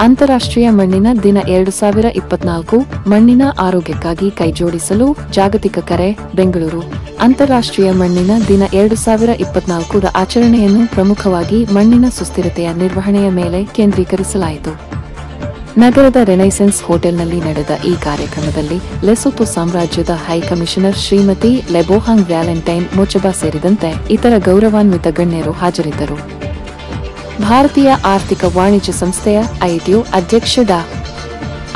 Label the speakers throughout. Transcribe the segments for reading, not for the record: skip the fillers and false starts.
Speaker 1: ಅಂತಾರಾಷ್ಟ್ರೀಯ ಮಣ್ಣಿನ ದಿನ 2024 ಮಣ್ಣಿನ ಆರೋಗ್ಯಕ್ಕಾಗಿ ಕೈಜೋಡಿಸಲು ಜಾಗತಿಕ ಕರೆ ಬೆಂಗಳೂರು. ಅಂತಾರಾಷ್ಟ್ರೀಯ ಮಣ್ಣಿನ ದಿನ 2024 ರ ಆಚರಣೆಯನ್ನು ಪ್ರಮುಖವಾಗಿ ಮಣ್ಣಿನ ಸುಸ್ಥಿರತೆಯ ನಿರ್ವಹಣೆಯ ಮೇಲೆ ಕೇಂದ್ರೀಕರಿಸಲಾಯಿತು. ನಗರದ ರೆನೈಸೆನ್ಸ್ ಹೋಟೆಲ್ನಲ್ಲಿ ನಡೆದ ಈ ಕಾರ್ಯಕ್ರಮದಲ್ಲಿ ಲೆಸೊಥೊ ಸಾಮ್ರಾಜ್ಯದ ಹೈ ಕಮಿಷನರ್ ಶ್ರೀಮತಿ ಲೆಬೋಹಾಂಗ್ ವ್ಯಾಲೆಂಟೈನ್ ಮೊಚಬಾ ಸೇರಿದಂತೆ ಇತರ ಗೌರವಾನ್ವಿತ ಗಣ್ಯರು ಹಾಜರಿದ್ದರು. ಭಾರತೀಯ ಆರ್ಥಿಕ ವಾಣಿಜ್ಯ ಸಂಸ್ಥೆಯ ಐಟಿಒ ಅಧ್ಯಕ್ಷ ಡಾ.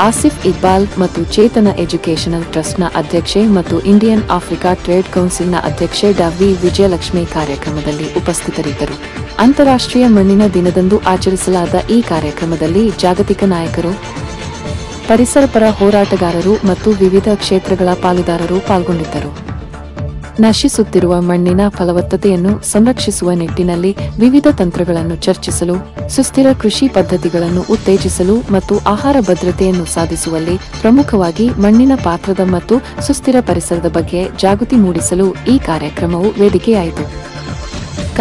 Speaker 1: ಆಸಿಫ್ ಇಕ್ಬಾಲ್ ಮತ್ತು ಚೇತನ ಎಜುಕೇಷನಲ್ ಟ್ರಸ್ಟ್ನ ಅಧ್ಯಕ್ಷೆ ಮತ್ತು ಇಂಡಿಯನ್ ಆಫ್ರಿಕಾ ಟ್ರೇಡ್ ಕೌನ್ಸಿಲ್ನ ಅಧ್ಯಕ್ಷೆ ಡಾ. ವಿ. ವಿಜಯಲಕ್ಷ್ಮಿ ಕಾರ್ಯಕ್ರಮದಲ್ಲಿ ಉಪಸ್ಥಿತರಿದ್ದರು. ಅಂತಾರಾಷ್ಟ್ರೀಯ ಮಣ್ಣಿನ ದಿನದಂದು ಆಚರಿಸಲಾದ ಈ ಕಾರ್ಯಕ್ರಮದಲ್ಲಿ ಜಾಗತಿಕ ನಾಯಕರು, ಪರಿಸರಪರ ಹೋರಾಟಗಾರರು ಮತ್ತು ವಿವಿಧ ಕ್ಷೇತ್ರಗಳ ಪಾಲುದಾರರು ಪಾಲ್ಗೊಂಡಿದ್ದರು. ನಶಿಸುತ್ತಿರುವ ಮಣ್ಣಿನ ಫಲವತ್ತತೆಯನ್ನು ಸಂರಕ್ಷಿಸುವ ನಿಟ್ಟಿನಲ್ಲಿ ವಿವಿಧ ತಂತ್ರಗಳನ್ನು ಚರ್ಚಿಸಲು, ಸುಸ್ಥಿರ ಕೃಷಿ ಪದ್ಧತಿಗಳನ್ನು ಉತ್ತೇಜಿಸಲು ಮತ್ತು ಆಹಾರ ಭದ್ರತೆಯನ್ನು ಸಾಧಿಸುವಲ್ಲಿ ಪ್ರಮುಖವಾಗಿ ಮಣ್ಣಿನ ಪಾತ್ರದ ಮತ್ತು ಸುಸ್ಥಿರ ಪರಿಸರದ ಬಗ್ಗೆ ಜಾಗೃತಿ ಮೂಡಿಸಲು ಈ ಕಾರ್ಯಕ್ರಮವು ವೇದಿಕೆಯಾಯಿತು.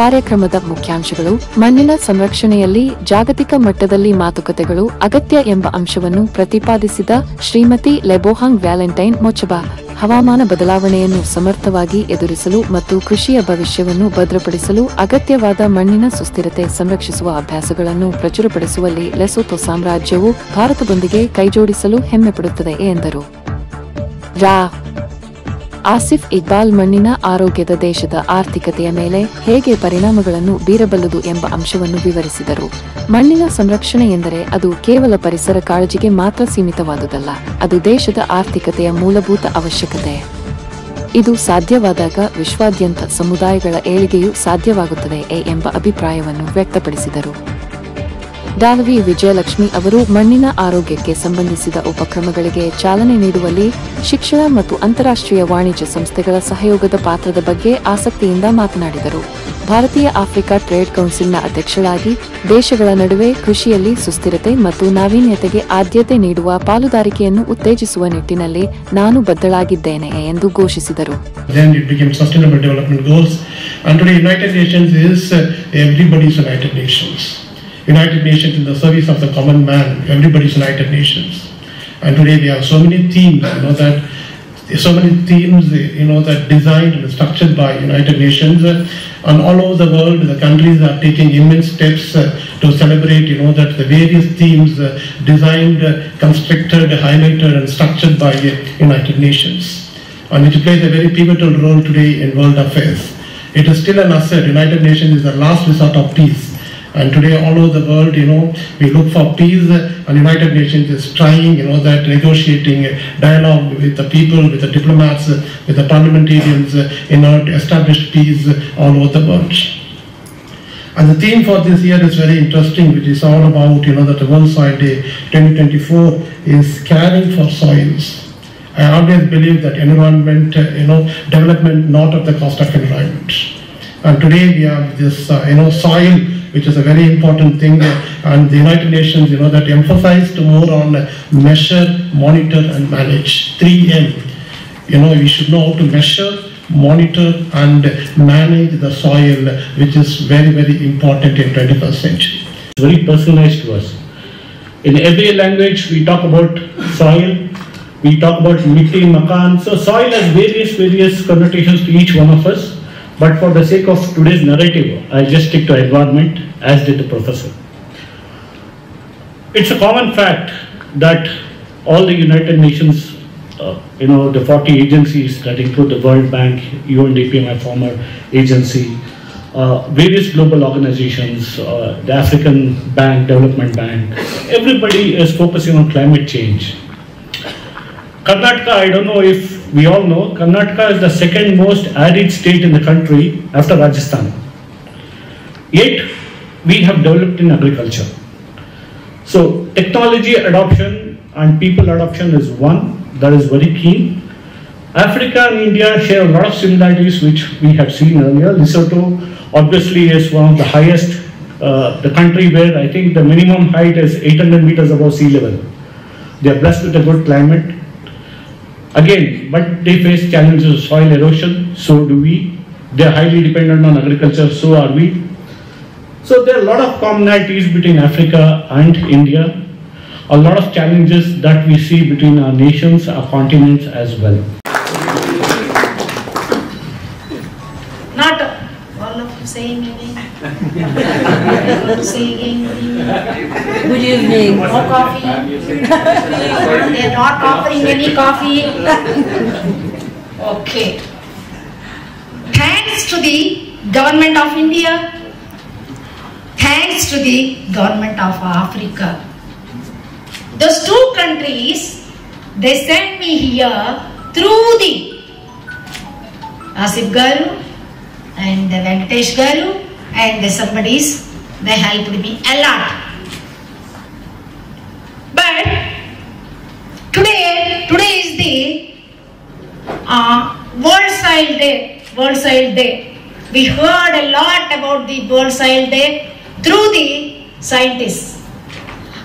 Speaker 1: ಕಾರ್ಯಕ್ರಮದ ಮುಖ್ಯಾಂಶಗಳು: ಮಣ್ಣಿನ ಸಂರಕ್ಷಣೆಯಲ್ಲಿ ಜಾಗತಿಕ ಮಟ್ಟದಲ್ಲಿ ಮಾತುಕತೆಗಳು ಅಗತ್ಯ ಎಂಬ ಅಂಶವನ್ನು ಪ್ರತಿಪಾದಿಸಿದ ಶ್ರೀಮತಿ ಲೆಬೋಹಾಂಗ್ ವ್ಯಾಲೆಂಟೈನ್ ಮೊಚಬಾ, ಹವಾಮಾನ ಬದಲಾವಣೆಯನ್ನು ಸಮರ್ಥವಾಗಿ ಎದುರಿಸಲು ಮತ್ತು ಕೃಷಿಯ ಭವಿಷ್ಯವನ್ನು ಭದ್ರಪಡಿಸಲು ಅಗತ್ಯವಾದ ಮಣ್ಣಿನ ಸುಸ್ಥಿರತೆ ಸಂರಕ್ಷಿಸುವ ಅಭ್ಯಾಸಗಳನ್ನು ಪ್ರಚುರಪಡಿಸುವಲ್ಲಿ ಲೆಸೊಥೊ ಸಾಮ್ರಾಜ್ಯವು ಭಾರತದೊಂದಿಗೆ ಕೈಜೋಡಿಸಲು ಹೆಮ್ಮೆಪಡುತ್ತದೆ ಎಂದರು. ರಾ. ಆಸಿಫ್ ಇಕ್ಬಾಲ್ ಮಣ್ಣಿನ ಆರೋಗ್ಯದ ದೇಶದ ಆರ್ಥಿಕತೆಯ ಮೇಲೆ ಹೇಗೆ ಪರಿಣಾಮಗಳನ್ನು ಬೀರಬಲ್ಲದು ಎಂಬ ಅಂಶವನ್ನು ವಿವರಿಸಿದರು. ಮಣ್ಣಿನ ಸಂರಕ್ಷಣೆ ಎಂದರೆ ಅದು ಕೇವಲ ಪರಿಸರ ಕಾಳಜಿಗೆ ಮಾತ್ರ ಸೀಮಿತವಾದುದಲ್ಲ, ಅದು ದೇಶದ ಆರ್ಥಿಕತೆಯ ಮೂಲಭೂತ ಅವಶ್ಯಕತೆ. ಇದು ಸಾಧ್ಯವಾದಾಗ ವಿಶ್ವಾದ್ಯಂತ ಸಮುದಾಯಗಳ ಏಳಿಗೆಯೂ ಸಾಧ್ಯವಾಗುತ್ತದೆ ಎಂಬ ಅಭಿಪ್ರಾಯವನ್ನು ವ್ಯಕ್ತಪಡಿಸಿದರು. ಡಾ. ವಿ. ವಿಜಯಲಕ್ಷ್ಮಿ ಅವರು ಮಣ್ಣಿನ ಆರೋಗ್ಯಕ್ಕೆ ಸಂಬಂಧಿಸಿದ ಉಪಕ್ರಮಗಳಿಗೆ ಚಾಲನೆ ನೀಡುವಲ್ಲಿ ಶಿಕ್ಷಣ ಮತ್ತು ಅಂತಾರಾಷ್ಟ್ರೀಯ ವಾಣಿಜ್ಯ ಸಂಸ್ಥೆಗಳ ಸಹಯೋಗದ ಪಾತ್ರದ ಬಗ್ಗೆ ಆಸಕ್ತಿಯಿಂದ ಮಾತನಾಡಿದರು. ಭಾರತೀಯ ಆಫ್ರಿಕಾ ಟ್ರೇಡ್ ಕೌನ್ಸಿಲ್ನ ಅಧ್ಯಕ್ಷಳಾಗಿ ದೇಶಗಳ ನಡುವೆ ಕೃಷಿಯಲ್ಲಿ ಸುಸ್ಥಿರತೆ ಮತ್ತು ನಾವೀನ್ಯತೆಗೆ ಆದ್ಯತೆ ನೀಡುವ ಪಾಲುದಾರಿಕೆಯನ್ನು ಉತ್ತೇಜಿಸುವ ನಿಟ್ಟಿನಲ್ಲಿ ನಾನು ಬದ್ಧಳಾಗಿದ್ದೇನೆ ಎಂದು ಘೋಷಿಸಿದರು.
Speaker 2: United Nations in the service of the common man, everybody's United Nations. And today we have so many themes, that designed and structured by United Nations. And all over the world, the countries are taking immense steps to celebrate, that the various themes designed, constructed, highlighted and structured by United Nations. And which plays a very pivotal role today in world affairs. It is still an asset. United Nations is the last resort of peace. And today all over the world, we look for peace, and United Nations is trying, that negotiating dialogue with the people, with the diplomats, with the parliamentarians, in order to establish peace all over the world. And the theme for this year is very interesting, which is all about, that the World Soil Day 2024 is caring for soils. I always believe that environment, development not at the cost of environment. And today we have this, soil, which is a very important thing, and the United Nations, that emphasized more on measure, monitor and manage. 3M. We should know how to measure, monitor and manage the soil, which is very, very important in 21st century.
Speaker 3: It's very personalized to us. In every language, we talk about soil, we talk about mitti, makan. So soil has various connotations to each one of us. But for the sake of today's narrative, I'll just stick to environment, as did the professor. It's a common fact that all the United Nations, the 40 agencies that include the World Bank, UNDP, my former agency, various global organizations, the African Bank, Development Bank, everybody is focusing on climate change. Karnataka, I don't know if we all know, Karnataka is the second most arid state in the country after Rajasthan. Yet, we have developed in agriculture. So, technology adoption and people adoption is one that is very keen. Africa and India share a lot of similarities which we have seen earlier. Lesotho obviously is one of the highest, the country where I think the minimum height is 800 meters above sea level. They are blessed with a good climate. Again, but they face challenges of soil erosion, so do we. They are highly dependent on agriculture, so are we. So there are a lot of commonalities between Africa and India. a lot of challenges that we see between our nations, our continents as well.
Speaker 4: Not all of you saying anything. Saying
Speaker 5: Good evening.
Speaker 4: no coffee. They are not offering any coffee. Okay. Thanks to the government of India. Thanks to the government of Africa. Those two countries, they sent me here through the Asif Garu and Venkatesh Garu and somebody's, they helped me a lot. But today is the World Soil Day. World Soil Day. We heard a lot about the World Soil Day through the scientists.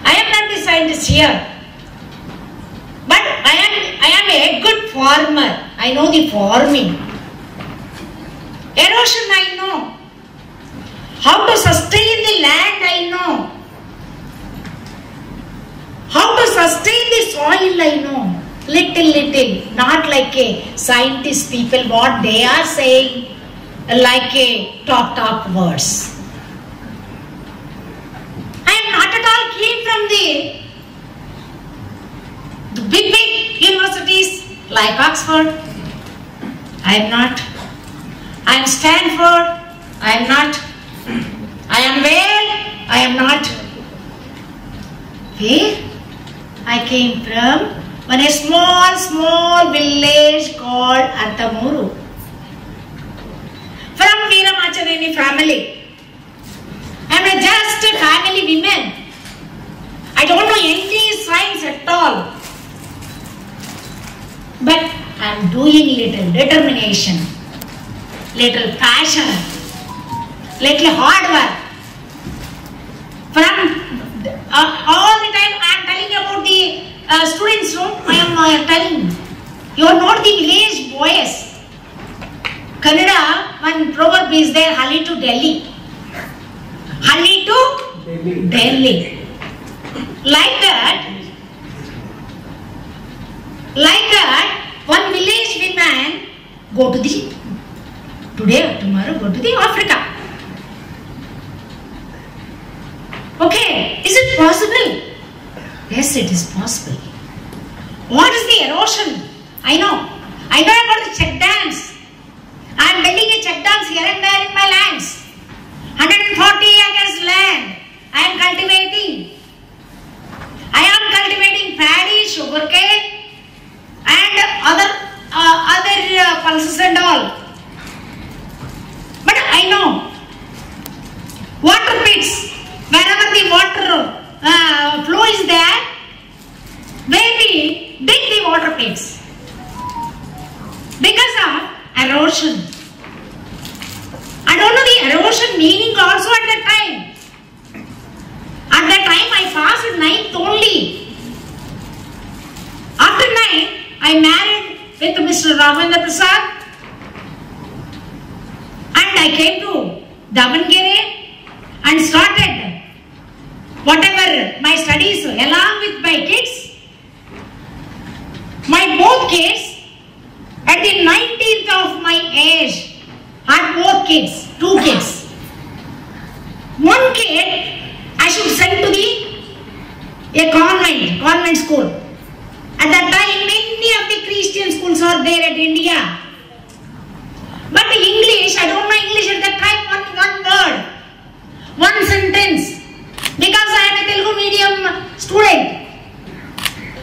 Speaker 4: I am not the scientist here, but I am a good farmer. I know the farming. Erosion I know. How to sustain the land I know. How to sustain the soil I know. Little, not like a scientist people what they are saying, like a talk words. I am not at all came from the big universities like Oxford. I am not. I am Stanford. I am not. I am Wales. I am not. Where? I came from a small village called Artamuru. From Veeramachaneni family. I am just a family woman. I don't know any science at all. But I am doing little determination, little passion, little hard work. From all the time I am telling about the students, no? I am telling, you are not the village boys. Kannada, one proverb is there, Halli to Delhi. Halli to Delhi. Like that, one village woman go to the, today or tomorrow, go to the Africa. Okay, is it possible? Yes, it is possible. What is the erosion? I know about the check dams. I am building a check dams here and there in my lands. 140 acres land. I am cultivating. I am cultivating paddy, sugarcane, and other pulses and all. But I know water pits, wherever the water flow is there, maybe dig the water pits because of erosion. I don't know the erosion meaning also at that time. At that time I passed 9th only. After 9th, I married with Mr. Ravindra Prasad and I came to Davangere and started whatever my studies along with my kids. My both kids at the 19th of my age had both kids, 2 kids. One kid I should send to a convent school. At that time many of the Christian schools are there at India. But the English, I don't know English at that time, one word, one sentence. Because I am a Telugu medium student.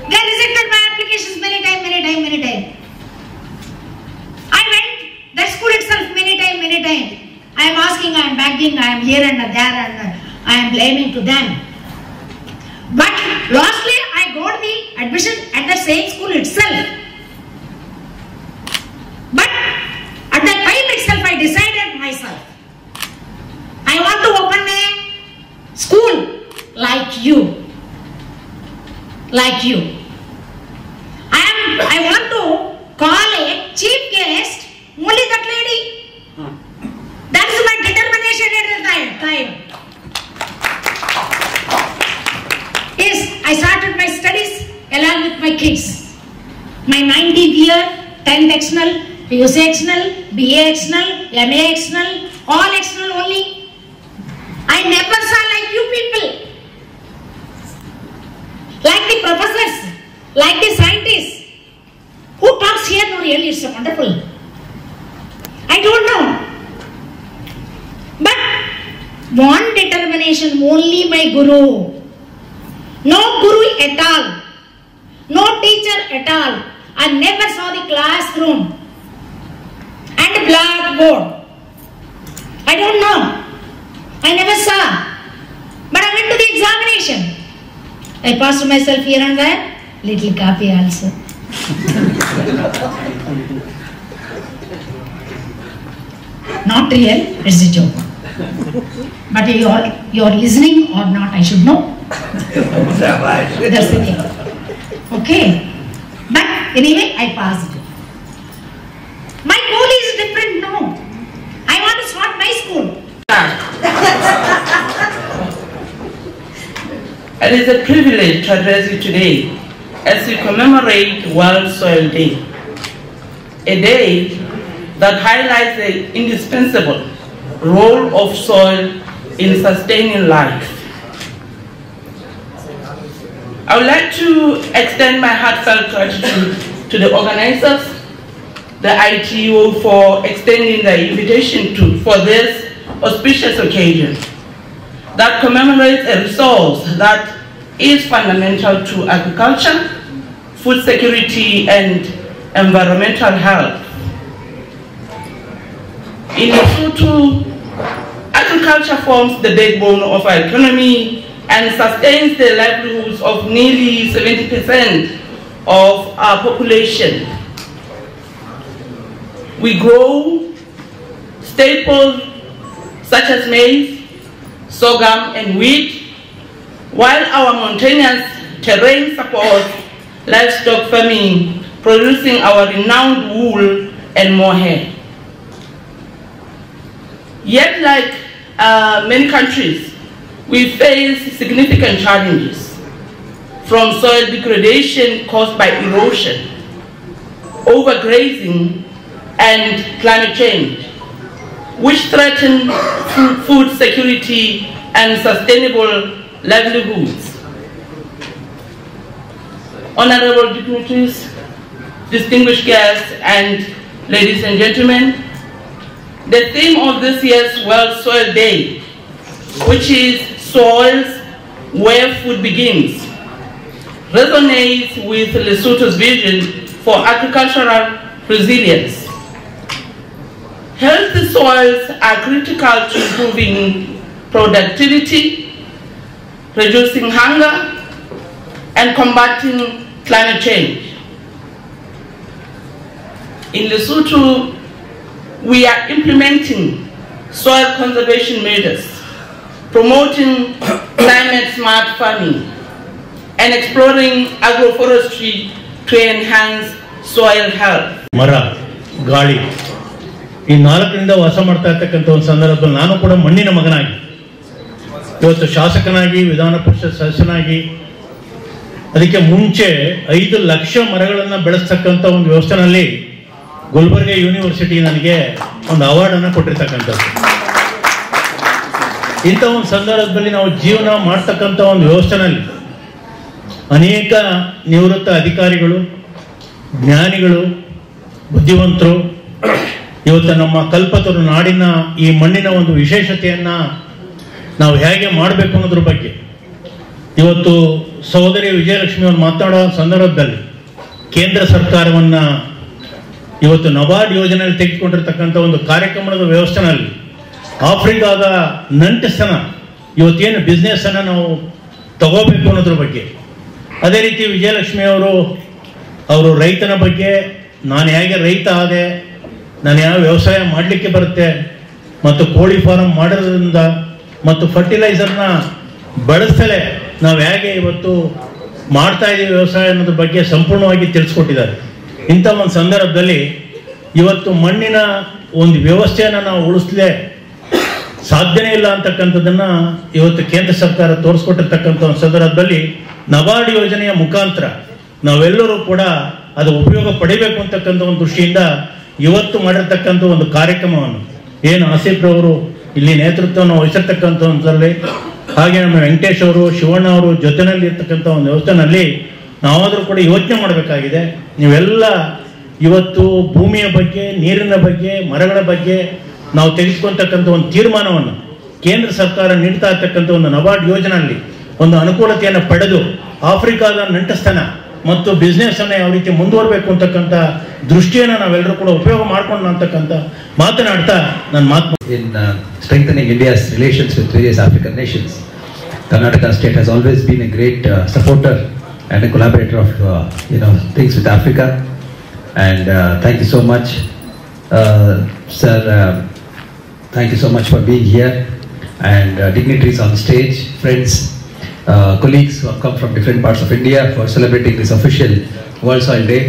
Speaker 4: They rejected my applications many times. I went that school itself many times. I am asking, I am begging, I am here and there and I am blaming to them. But lastly I got the admission at the same school itself. But at that time itself I decided myself, I want to open a school like you. I want to call a chief guest only that lady. That is my determination at the time. Yes, I started kids. My 19th year, 10th external, PUC external, BA external, MA external, all external only. I never saw like you people. Like the professors, like the scientists. Who talks here? No, really, it's wonderful. I don't know. But one determination, only my guru. No guru at all. No teacher at all. I never saw the classroom and blackboard. I don't know. I never saw. But I went to the examination. I passed myself here and there. Little copy also. Not real, it's a joke. But you are listening or not, I should know. That's the thing. Okay. But anyway, I passed. My goal is different now. I want to start my school.
Speaker 6: It is a privilege to address you today as we commemorate World Soil Day, a day that highlights the indispensable role of soil in sustaining life. I would like to extend my heartfelt gratitude to the organizers, the ITU, for extending the invitation for this auspicious occasion that commemorates a resource that is fundamental to agriculture, food security, and environmental health. In Lesotho, agriculture forms the backbone of our economy and sustains the livelihoods of nearly 70% of our population. We grow staples such as maize, sorghum, and wheat, while our mountainous terrain supports livestock farming, producing our renowned wool and mohair. Yet, like many countries, we face significant challenges, from soil degradation caused by erosion, overgrazing, and climate change, which threaten food security and sustainable livelihoods. Honorable dignitaries, distinguished guests, and ladies and gentlemen, the theme of this year's World Soil Day, which is Soils Where Food Begins, resonates with Lesotho's vision for agricultural resilience. Healthy soils are critical to improving productivity, reducing hunger, and combating climate change. In Lesotho, we are implementing soil conservation measures, promoting climate-smart farming, and exploring agroforestry to enhance soil health.
Speaker 7: ಮರ, ಗಾಳಿ, ಈ ನಾಲ್ಕರಿಂದ ವಾಸ ಮಾಡ್ತಾ ಇರ್ತಕ್ಕಂಥ ಒಂದು ಸಂದರ್ಭದಲ್ಲಿ ನಾನು ಕೂಡ ಮಣ್ಣಿನ ಮಗನಾಗಿ ಇವತ್ತು ಶಾಸಕನಾಗಿ ವಿಧಾನ ಪರಿಷತ್ ಸದಸ್ಯನಾಗಿ ಅದಕ್ಕೆ ಮುಂಚೆ 5 ಲಕ್ಷ ಮರಗಳನ್ನು ಬೆಳೆಸ್ತಕ್ಕಂಥ ಒಂದು ವ್ಯವಸ್ಥೆನಲ್ಲಿ ಗುಲ್ಬರ್ಗ ಯೂನಿವರ್ಸಿಟಿ ನನಗೆ ಒಂದು ಅವಾರ್ಡನ್ನು ಕೊಟ್ಟಿರ್ತಕ್ಕಂಥದ್ದು. ಇಂಥ ಒಂದು ಸಂದರ್ಭದಲ್ಲಿ ನಾವು ಜೀವನ ಮಾಡ್ತಕ್ಕಂಥ ಒಂದು ವ್ಯವಸ್ಥೆನಲ್ಲಿ ಅನೇಕ ನಿವೃತ್ತ ಅಧಿಕಾರಿಗಳು, ಜ್ಞಾನಿಗಳು, ಬುದ್ಧಿವಂತರು ಇವತ್ತು ನಮ್ಮ ಕಲ್ಪತರು ನಾಡಿನ ಈ ಮಣ್ಣಿನ ಒಂದು ವಿಶೇಷತೆಯನ್ನು ನಾವು ಹೇಗೆ ಮಾಡಬೇಕು ಅನ್ನೋದ್ರ ಬಗ್ಗೆ ಇವತ್ತು ಸಹೋದರಿ ವಿಜಯಲಕ್ಷ್ಮಿ ಅವರು ಮಾತನಾಡೋ ಸಂದರ್ಭದಲ್ಲಿ ಕೇಂದ್ರ ಸರ್ಕಾರವನ್ನು ಇವತ್ತು ನಬಾರ್ಡ್ ಯೋಜನೆಯಲ್ಲಿ ತೆಗೆದುಕೊಂಡಿರ್ತಕ್ಕಂಥ ಒಂದು ಕಾರ್ಯಕ್ರಮದ ವ್ಯವಸ್ಥೆನಲ್ಲಿ ಆಫ್ರಿಕಾದ ನಂಟಸನ ಇವತ್ತೇನು ಬಿಸ್ನೆಸ್ಸನ್ನು ನಾವು ತಗೋಬೇಕು ಅನ್ನೋದ್ರ ಬಗ್ಗೆ, ಅದೇ ರೀತಿ ವಿಜಯಲಕ್ಷ್ಮಿ ಅವರು ರೈತನ ಬಗ್ಗೆ, ನಾನು ಹೇಗೆ ರೈತ ಆದೆ, ನಾನು ಯಾವ ವ್ಯವಸಾಯ ಮಾಡಲಿಕ್ಕೆ ಬರುತ್ತೆ, ಮತ್ತು ಕೋಳಿ ಫಾರಂ ಮಾಡೋದ್ರಿಂದ ಮತ್ತು ಫರ್ಟಿಲೈಸರ್ನ ಬಳಸಲೇ ನಾವು ಹೇಗೆ ಇವತ್ತು ಮಾಡ್ತಾ ಇದ್ದೀವಿ ವ್ಯವಸಾಯ ಅನ್ನೋದ್ರ ಬಗ್ಗೆ ಸಂಪೂರ್ಣವಾಗಿ ತಿಳಿಸ್ಕೊಟ್ಟಿದ್ದಾರೆ. ಇಂಥ ಒಂದು ಸಂದರ್ಭದಲ್ಲಿ ಇವತ್ತು ಮಣ್ಣಿನ ಒಂದು ವ್ಯವಸ್ಥೆಯನ್ನು ನಾವು ಉಳಿಸಲೇ ಸಾಧ್ಯನೇ ಇಲ್ಲ ಅಂತಕ್ಕಂಥದ್ದನ್ನು ಇವತ್ತು ಕೇಂದ್ರ ಸರ್ಕಾರ ತೋರಿಸ್ಕೊಟ್ಟಿರ್ತಕ್ಕಂಥ ಒಂದು ಸಂದರ್ಭದಲ್ಲಿ ನಬಾರ್ಡ್ ಯೋಜನೆಯ ಮುಖಾಂತರ ನಾವೆಲ್ಲರೂ ಕೂಡ ಅದು ಉಪಯೋಗ ಪಡಿಬೇಕು ಅಂತಕ್ಕಂಥ ಒಂದು ದೃಷ್ಟಿಯಿಂದ ಇವತ್ತು ಮಾಡಿರ್ತಕ್ಕಂಥ ಒಂದು ಕಾರ್ಯಕ್ರಮವನ್ನು ಏನು ಆಸಿಫ್ರವರು ಇಲ್ಲಿ ನೇತೃತ್ವವನ್ನು ವಹಿಸಿರ್ತಕ್ಕಂಥದ್ರಲ್ಲಿ, ಹಾಗೆ ನಮ್ಮ ವೆಂಕಟೇಶ್ ಅವರು, ಶಿವಣ್ಣ ಅವರು ಜೊತೆಯಲ್ಲಿ ಇರ್ತಕ್ಕಂಥ ಒಂದು ವ್ಯವಸ್ಥೆನಲ್ಲಿ ನಾವಾದರೂ ಕೂಡ ಯೋಚನೆ ಮಾಡಬೇಕಾಗಿದೆ. ನೀವೆಲ್ಲ ಇವತ್ತು ಭೂಮಿಯ ಬಗ್ಗೆ, ನೀರಿನ ಬಗ್ಗೆ, ಮರಗಳ ಬಗ್ಗೆ ನಾವು ತೆಗೆದುಕೊಳ್ತಕ್ಕಂಥ ಒಂದು ತೀರ್ಮಾನವನ್ನು ಕೇಂದ್ರ ಸರ್ಕಾರ ನೀಡ್ತಾ ಇರ್ತಕ್ಕಂಥ ಒಂದು ನಬಾರ್ಡ್ ಯೋಜನೆಯಲ್ಲಿ ಒಂದು ಅನುಕೂಲತೆಯನ್ನು ಪಡೆದು ಆಫ್ರಿಕಾದ ನಂಟಸ್ಥಾನ ಮತ್ತು ಬಿಸ್ನೆಸ್ ಅನ್ನು ಯಾವ ರೀತಿ ಮುಂದುವರಬೇಕು ಅಂತಕ್ಕಂಥ ದೃಷ್ಟಿಯನ್ನು ನಾವೆಲ್ಲರೂ ಕೂಡ ಉಪಯೋಗ ಮಾಡ್ಕೊಂಡು ಅಂತಕ್ಕಂಥ ಮಾತನಾಡ್ತಾ ನನ್ನ ಮಾತು.
Speaker 8: In strengthening India's relations with various African nations, Karnataka state has always been a great supporter and a collaborator of things with Africa. And thank you so much, sir. Thank you so much for being here, and dignitaries on stage, friends, colleagues who have come from different parts of India for celebrating this official World Soil Day.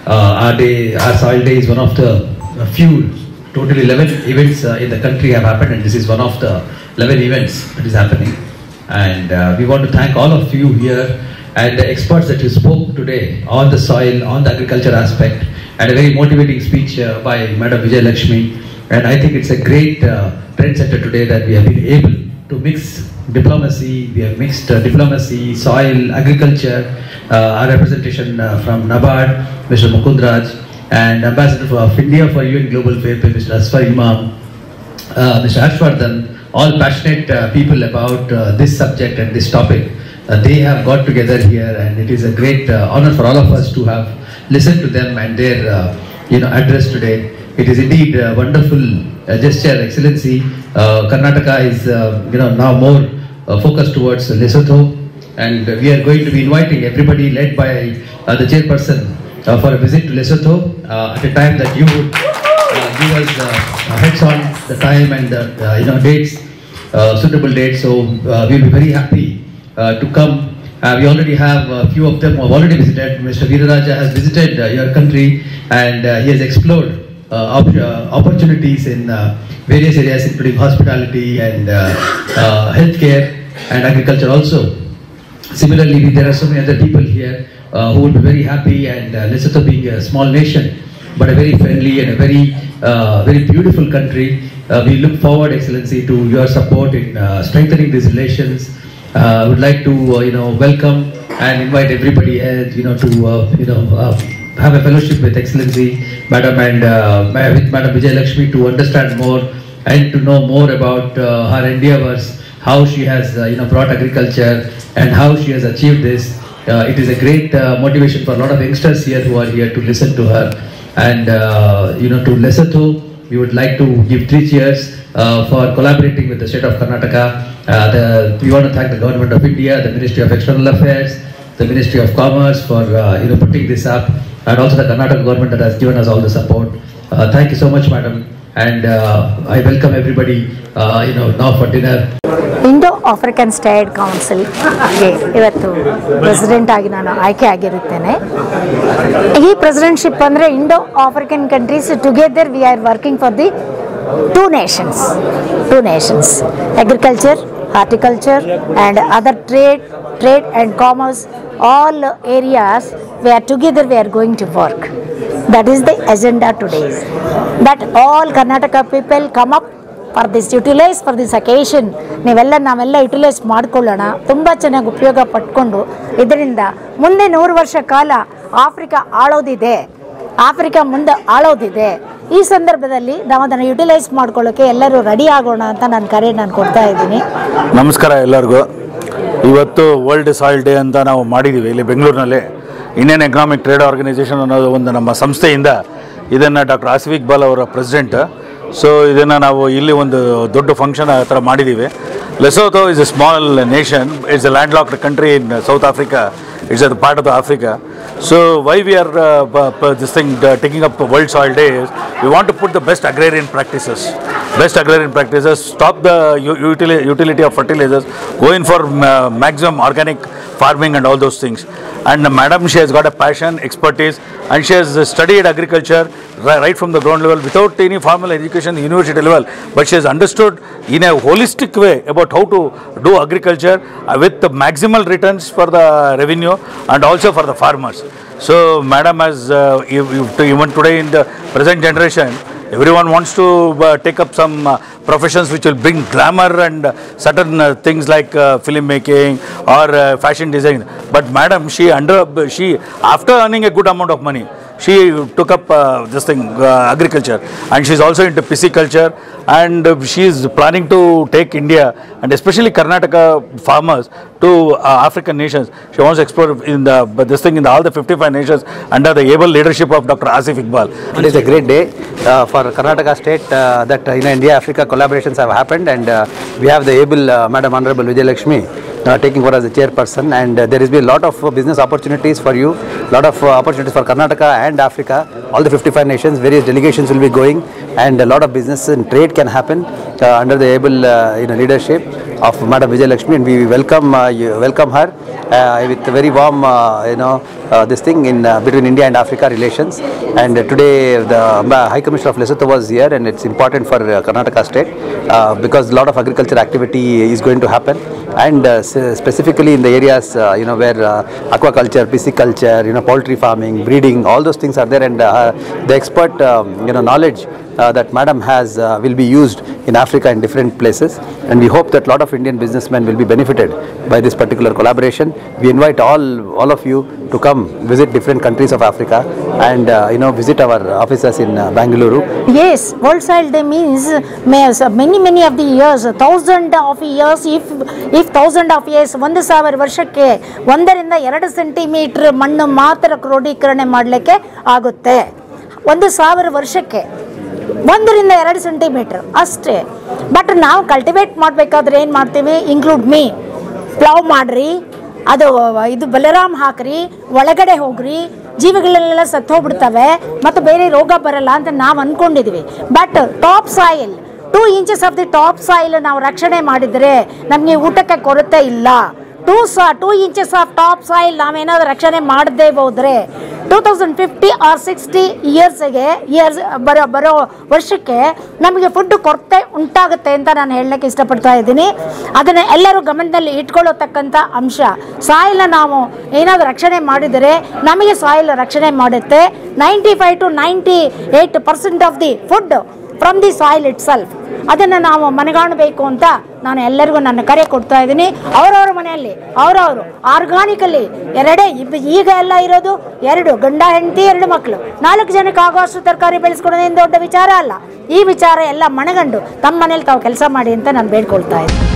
Speaker 8: Our Soil Day is one of the few, total 11 events in the country have happened, and this is one of the 11 events that is happening. And we want to thank all of you here and the experts that you spoke today on the soil, on the agriculture aspect, and a very motivating speech by Madam Vijay Lakshmi. And I think it's a great trendsetter today that we have been able to mix diplomacy. We have mixed diplomacy, soil, agriculture, our representation from NABARD, Mr. Mukundraj, and Ambassador of India for UN Global Fair, Mr. Asfar Imam, Mr. Ashwardhan, all passionate people about this subject and this topic. They have got together here, and it is a great honor for all of us to have listened to them and their address today. It is indeed a wonderful gesture, Excellency. Karnataka is now more focused towards Lesotho, and we are going to be inviting everybody, led by the chairperson, for a visit to Lesotho at a time that you would give us heads on the time and the dates, suitable dates. So we will be very happy to come. We already have a few of them who have already visited. Mr. Veeraraja has visited your country, and he has explored opportunities in various areas, including hospitality and healthcare and agriculture also. Similarly, there are so many other people here who will be very happy, and Lesotho being a small nation but a very friendly and a very beautiful country, we look forward, Excellency, to your support in strengthening these relations. I would like to welcome and invite everybody to have a fellowship with Excellency Madam and with Madam Vijay Lakshmi to understand more and to know more about her endeavors, how she has brought agriculture and how she has achieved this. It is a great motivation for a lot of youngsters here who are here to listen to her. And to Lesotho, we would like to give 3 cheers for collaborating with the state of Karnataka. We want to thank the Government of India, the Ministry of External Affairs, the Ministry of Commerce for putting this up, and also the Karnataka government that has given us all the support. Thank you so much, madam, and I welcome everybody now for dinner.
Speaker 4: Indo African state ಕೌನ್ಸಿಲ್ಗೆ ಇವತ್ತು president ಆಗಿ ನಾನು ಆಯ್ಕೆ ಆಗಿರುತ್ತೇನೆ. ಈ presidentship ಅಂದರೆ Indo African countries together we are working for the two nations, agriculture, horticulture and other trade and commerce, all areas where together we are going to work. That is the agenda today, that all Karnataka people come up for this, utilize for this occasion. ನಾವೆಲ್ಲ utilise ಮಾಡ್ಕೊಳ್ಳೋಣ, ತುಂಬ ಚೆನ್ನಾಗಿ ಉಪಯೋಗ ಪಟ್ಕೊಂಡು ಇದರಿಂದ ಮುಂದೆ 100 ವರ್ಷ ಕಾಲ ಆಫ್ರಿಕಾ ಮುಂದೆ ಆಳೋದಿದೆ. ಈ ಸಂದರ್ಭದಲ್ಲಿ ನಾವು ಅದನ್ನು ಯುಟಿಲೈಸ್ ಮಾಡ್ಕೊಳ್ಳೋಕ್ಕೆ ಎಲ್ಲರೂ ರೆಡಿ ಆಗೋಣ ಅಂತ ನಾನು ಕೊಡ್ತಾ ಇದ್ದೀನಿ.
Speaker 9: ನಮಸ್ಕಾರ ಎಲ್ಲರಿಗೂ. ಇವತ್ತು ವರ್ಲ್ಡ್ ಸಾಯಿಲ್ ಡೇ ಅಂತ ನಾವು ಮಾಡಿದ್ದೀವಿ ಇಲ್ಲಿ ಬೆಂಗಳೂರಿನಲ್ಲಿ. ಇಂಡಿಯನ್ ಎಕನಾಮಿಕ್ ಟ್ರೇಡ್ ಆರ್ಗನೈಸೇಷನ್ ಅನ್ನೋದು ಒಂದು ನಮ್ಮ ಸಂಸ್ಥೆಯಿಂದ ಇದನ್ನು ಡಾಕ್ಟರ್ ಆಸಿಫ್ ಇಕ್ಬಾಲ್ ಅವರ ಪ್ರೆಸಿಡೆಂಟ್. ಸೊ ಇದನ್ನು ನಾವು ಇಲ್ಲಿ ಒಂದು ದೊಡ್ಡ ಫಂಕ್ಷನ್ ಆ ಥರ ಮಾಡಿದ್ದೀವಿ. Lesotho is a small nation. It's a landlocked country in South Africa. It's a part of Africa. So why we are taking up World Soil Day is we want to put the best agrarian practices, stop the utility of fertilizers, go in for maximum organic farming and all those things. And Madam, she has got a passion, expertise, and she has studied agriculture right from the ground level without any formal education, university level. But she has understood in a holistic way about how to do agriculture with the maximal returns for the revenue and also for the farmers. So, Madam, as even today in the present generation, everyone wants to take up some professions which will bring glamour and certain things like film making or fashion design. But Madam, she after earning a good amount of money, she took up agriculture, and she is also into pisciculture, and she is planning to take India and especially Karnataka farmers to African nations. She wants to explore in in all the 55 nations under the able leadership of Dr. Asif Iqbal.
Speaker 8: It is a great day for Karnataka state that India-Africa collaborations have happened, and we have the able Madam Honorable Vijay Lakshmi taking over as the chairperson, and there has been a lot of business opportunities for you, lot of opportunities for Karnataka and Africa, all the 55 nations, various delegations will be going, and a lot of business and trade can happen under the able leadership of Madam Vijay Lakshmi, and we welcome her with very warm this thing in between India and Africa relations. And today the High Commissioner of Lesotho was here, and it's important for Karnataka state because a lot of agriculture activity is going to happen, and specifically in the areas where aquaculture, pisciculture, poultry farming, breeding, all those things are there, and the expert knowledge that Madam has will be used in Africa in different places, and we hope that a lot of Indian businessmen will be benefited by this particular collaboration. We invite all of you to come visit different countries of Africa and visit our offices in Bangalore.
Speaker 4: Yes, World Soil Day means many of the years, thousands of years, if thousands of years, 1,000 ವರ್ಷಕ್ಕೆ 1ರಿಂದ 2 centimetre ಮಣ್ಣು ಮಾತ್ರ ಕ್ರೋಢೀಕರಣೆ ಮಾಡಲಿಕ್ಕೆ ಆಗುತ್ತೆ. 1,000 ವರ್ಷಕ್ಕೆ 1ರಿಂದ 2 centimetre ಅಷ್ಟೇ. But ನಾವು cultivate ಮಾಡಬೇಕಾದ್ರೆ ಏನು ಮಾಡ್ತೀವಿ, ಇನ್ಕ್ಲೂಡ್ ಮೀ, ಪ್ಲೌ ಮಾಡ್ರಿ, ಇದು ಬಲರಾಮ್ ಹಾಕ್ರಿ, ಒಳಗಡೆ ಹೋಗ್ರಿ, ಜೀವಿಗಳೆಲ್ಲ ಸತ್ತೋಗ್ಬಿಡ್ತವೆ ಮತ್ತು ಬೇರೆ ರೋಗ ಬರಲ್ಲ ಅಂತ ನಾವು ಅಂದ್ಕೊಂಡಿದ್ವಿ. But top soil 2 inches of the top soil ನಾವು ರಕ್ಷಣೆ ಮಾಡಿದರೆ ನಮಗೆ ಊಟಕ್ಕೆ ಕೊರತೆ ಇಲ್ಲ. 2 ಇಂಚಸ್ ಆಫ್ ಟಾಪ್ ಸಾಯಿಲ್ ನಾವೇನಾದರೂ ರಕ್ಷಣೆ ಮಾಡದೇ ಹೋದರೆ 2050 ಆರ್ 60 ಇಯರ್ಸ್ ಬರೋ ವರ್ಷಕ್ಕೆ ನಮಗೆ ಫುಡ್ ಕೊರತೆ ಉಂಟಾಗುತ್ತೆ ಅಂತ ನಾನು ಹೇಳಲಿಕ್ಕೆ ಇಷ್ಟಪಡ್ತಾ ಇದ್ದೀನಿ. ಅದನ್ನು ಎಲ್ಲರೂ ಗಮನದಲ್ಲಿ ಇಟ್ಕೊಳ್ಳತಕ್ಕಂಥ ಅಂಶ. ಸಾಯಿಲ್ನ ನಾವು ಏನಾದರೂ ರಕ್ಷಣೆ ಮಾಡಿದರೆ ನಮಗೆ ಸಾಯಿಲ್ ರಕ್ಷಣೆ ಮಾಡುತ್ತೆ. 95 to 98% of the food from the soil it self. ಅದನ್ನು ನಾವು ಮನಗಾಣಬೇಕು ಅಂತ ನಾನು ಎಲ್ಲರಿಗೂ ನನ್ನ ಕರೆ ಕೊಡ್ತಾ ಇದ್ದೀನಿ. ಅವರವ್ರ ಮನೆಯಲ್ಲಿ ಅವರವರು ಆರ್ಗಾನಿಕಲ್ಲಿ ಈಗ ಎಲ್ಲ ಇರೋದು 2 ಗಂಡ ಹೆಂಡತಿ 2 ಮಕ್ಕಳು 4 ಜನಕ್ಕೆ ಆಗುವಷ್ಟು ತರಕಾರಿ ಬೆಳೆಸ್ಕೊಡೋದೇನು ದೊಡ್ಡ ವಿಚಾರ ಅಲ್ಲ. ಈ ವಿಚಾರ ಎಲ್ಲ ಮನಗಂಡು ತಮ್ಮ ಮನೇಲಿ ತಾವು ಕೆಲಸ ಮಾಡಿ ಅಂತ ನಾನು ಬೇಡ್ಕೊಳ್ತಾ ಇದ್ದೀನಿ.